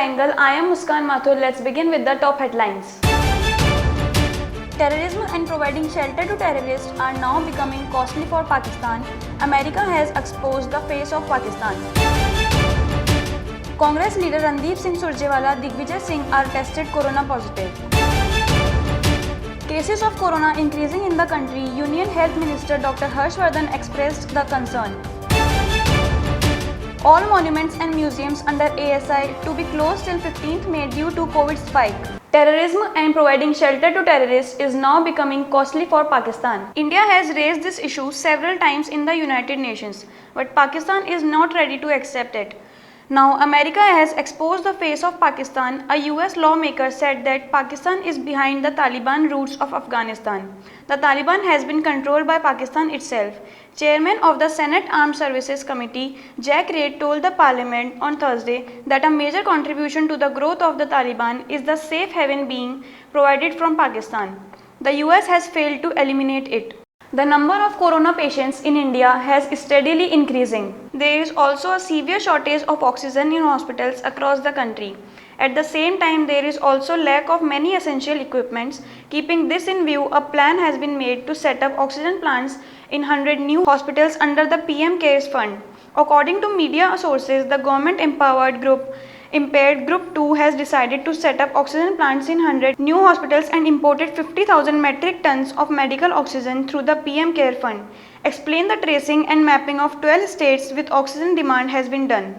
Angle. I am Muskan Mathur. Let's begin with the top headlines. Terrorism and providing shelter to terrorists are now becoming costly for Pakistan. America has exposed the face of Pakistan. Congress leader Randeep Singh Surjewala, Digvijay Singh are tested corona positive. Cases of corona increasing in the country. Union Health Minister Dr. Harshvardhan expressed the concern. All monuments and museums under ASI to be closed till 15th May due to COVID spike. Terrorism and providing shelter to terrorists is now becoming costly for Pakistan. India has raised this issue several times in the United Nations, but Pakistan is not ready to accept it. Now, America has exposed the face of Pakistan. A US lawmaker said that Pakistan is behind the Taliban roots of Afghanistan. The Taliban has been controlled by Pakistan itself. Chairman of the Senate Armed Services Committee, Jack Reed, told the parliament on Thursday that a major contribution to the growth of the Taliban is the safe haven being provided from Pakistan. The US has failed to eliminate it. The number of corona patients in India has steadily increasing. There is also a severe shortage of oxygen in hospitals across the country. At the same time, there is also lack of many essential equipments. Keeping this in view, a plan has been made to set up oxygen plants in 100 new hospitals under the PM CARES Fund. According to media sources, the government-empowered group Impaired Group 2 has decided to set up oxygen plants in 100 new hospitals and imported 50,000 metric tons of medical oxygen through the PM CARE Fund. Explain the tracing and mapping of 12 states with oxygen demand has been done.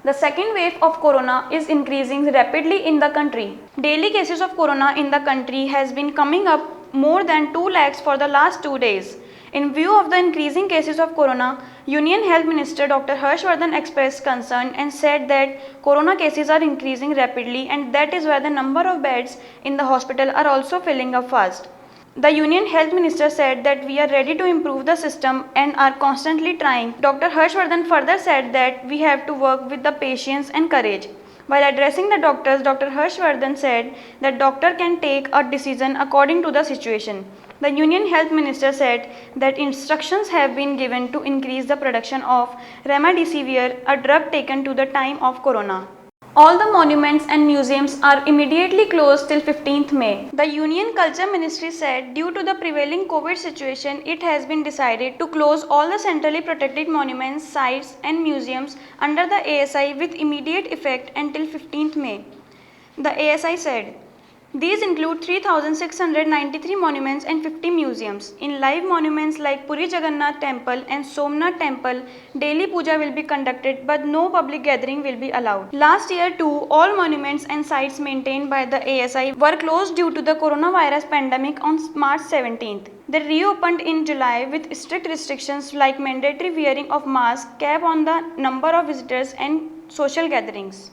The second wave of corona is increasing rapidly in the country. Daily cases of corona in the country has been coming up more than 2 lakhs for the last 2 days. In view of the increasing cases of corona, Union Health Minister Dr. Harshvardhan expressed concern and said that corona cases are increasing rapidly and that is why the number of beds in the hospital are also filling up fast. The Union Health Minister said that we are ready to improve the system and are constantly trying. Dr. Harshvardhan further said that we have to work with the patience and courage. While addressing the doctors, Dr. Harshvardhan said that doctor can take a decision according to the situation. The Union Health Minister said that instructions have been given to increase the production of remdesivir, a drug taken to the time of corona. All the monuments and museums are immediately closed till 15th May. The Union Culture Ministry said due to the prevailing COVID situation, it has been decided to close all the centrally protected monuments, sites and museums under the ASI with immediate effect until 15th May. The ASI said, these include 3,693 monuments and 50 museums. In live monuments like Puri Jagannath Temple and Somnath Temple, daily puja will be conducted but no public gathering will be allowed. Last year too, all monuments and sites maintained by the ASI were closed due to the coronavirus pandemic on March 17th. They reopened in July with strict restrictions like mandatory wearing of masks, cap on the number of visitors and social gatherings.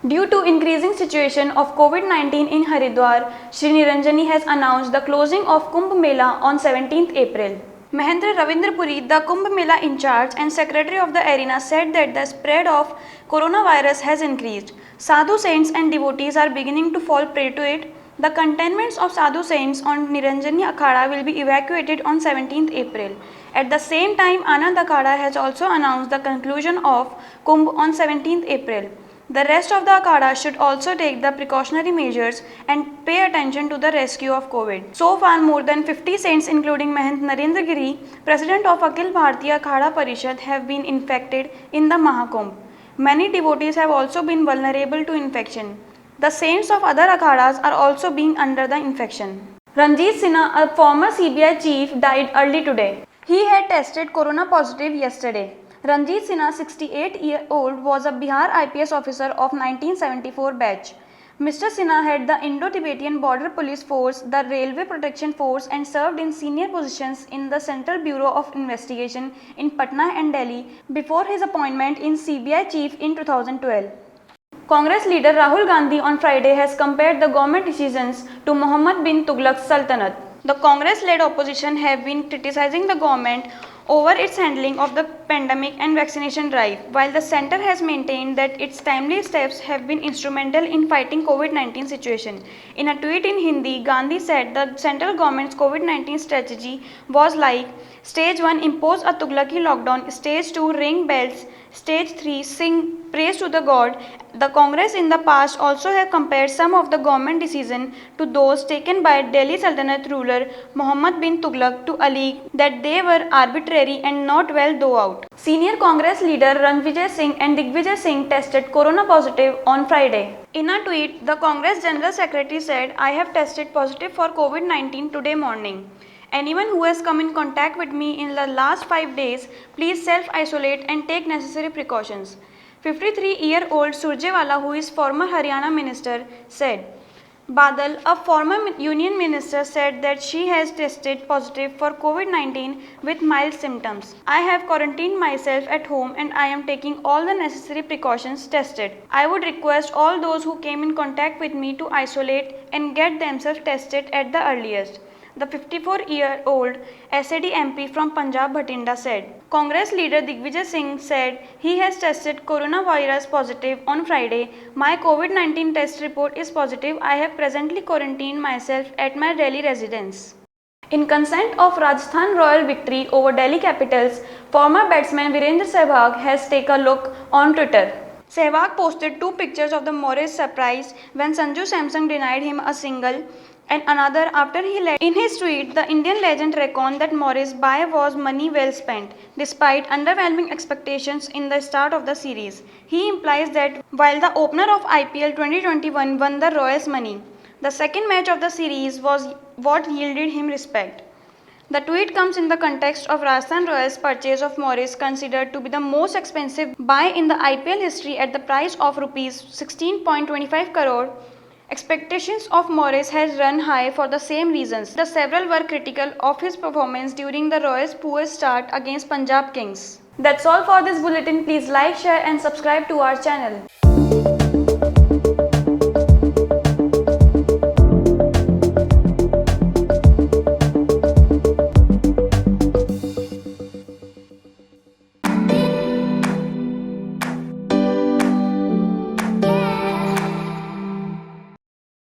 Due to increasing situation of COVID-19 in Haridwar, Shri Niranjani has announced the closing of Kumbh Mela on 17th April. Mahendra Ravindra Puri, the Kumbh Mela in charge and secretary of the arena, said that the spread of coronavirus has increased. Sadhu saints and devotees are beginning to fall prey to it. The cantonments of Sadhu saints on Niranjani Akhada will be evacuated on 17th April. At the same time, Anand Akhada has also announced the conclusion of Kumbh on 17th April. The rest of the Akhada should also take the precautionary measures and pay attention to the rescue of COVID. So far, more than 50 saints including Mahant Narendra Giri, President of Akhil Bharatiya Akhada Parishad, have been infected in the Mahakumbh. Many devotees have also been vulnerable to infection. The saints of other Akhadas are also being under the infection. Ranjit Sinha, a former CBI chief, died early today. He had tested corona positive yesterday. Ranjit Sinha, 68-year-old, was a Bihar IPS officer of 1974 batch. Mr. Sinha had the Indo-Tibetan Border Police Force, the Railway Protection Force and served in senior positions in the Central Bureau of Investigation in Patna and Delhi before his appointment in CBI chief in 2012. Congress leader Rahul Gandhi on Friday has compared the government decisions to Muhammad bin Tughlaq's Sultanate. The Congress-led opposition have been criticizing the government over its handling of the pandemic and vaccination drive, while the centre has maintained that its timely steps have been instrumental in fighting COVID-19 situation. In a tweet in Hindi, Gandhi said the central government's COVID-19 strategy was like Stage 1 impose a Tughlaqi lockdown, Stage 2 ring bells, Stage 3 sing praise to the god. The Congress in the past also have compared some of the government decision to those taken by Delhi Sultanate ruler Muhammad bin Tughlaq to allege that they were arbitrary and not well thought out. Senior Congress leader Ranvijay Singh and Digvijay Singh tested corona positive on Friday. In a tweet, the Congress General Secretary said, "I have tested positive for COVID-19 today morning. Anyone who has come in contact with me in the last 5 days, please self-isolate and take necessary precautions." 53-year-old Surjewala, who is former Haryana minister, said. Badal, a former union minister, said that she has tested positive for COVID-19 with mild symptoms. "I have quarantined myself at home and I am taking all the necessary precautions tested. I would request all those who came in contact with me to isolate and get themselves tested at the earliest," the 54-year-old SAD MP from Punjab Bhatinda said. Congress leader Digvijay Singh said he has tested coronavirus positive on Friday. "My COVID-19 test report is positive. I have presently quarantined myself at my Delhi residence." In consent of Rajasthan Royal victory over Delhi Capitals, former batsman Virendra Sehwag has taken a look on Twitter. Sehwag posted 2 pictures of the Morris surprise when Sanju Samson denied him a single and another after he led. In his tweet, the Indian legend reckoned that Morris' bye was money well spent, despite underwhelming expectations in the start of the series. He implies that while the opener of IPL 2021 won the Royals money, the second match of the series was what yielded him respect. The tweet comes in the context of Rajasthan Royals' purchase of Morris, considered to be the most expensive buy in the IPL history at the price of Rs 16.25 crore. Expectations of Morris has run high for the same reasons. The several were critical of his performance during the Royals' poor start against Punjab Kings. That's all for this bulletin. Please like, share and subscribe to our channel.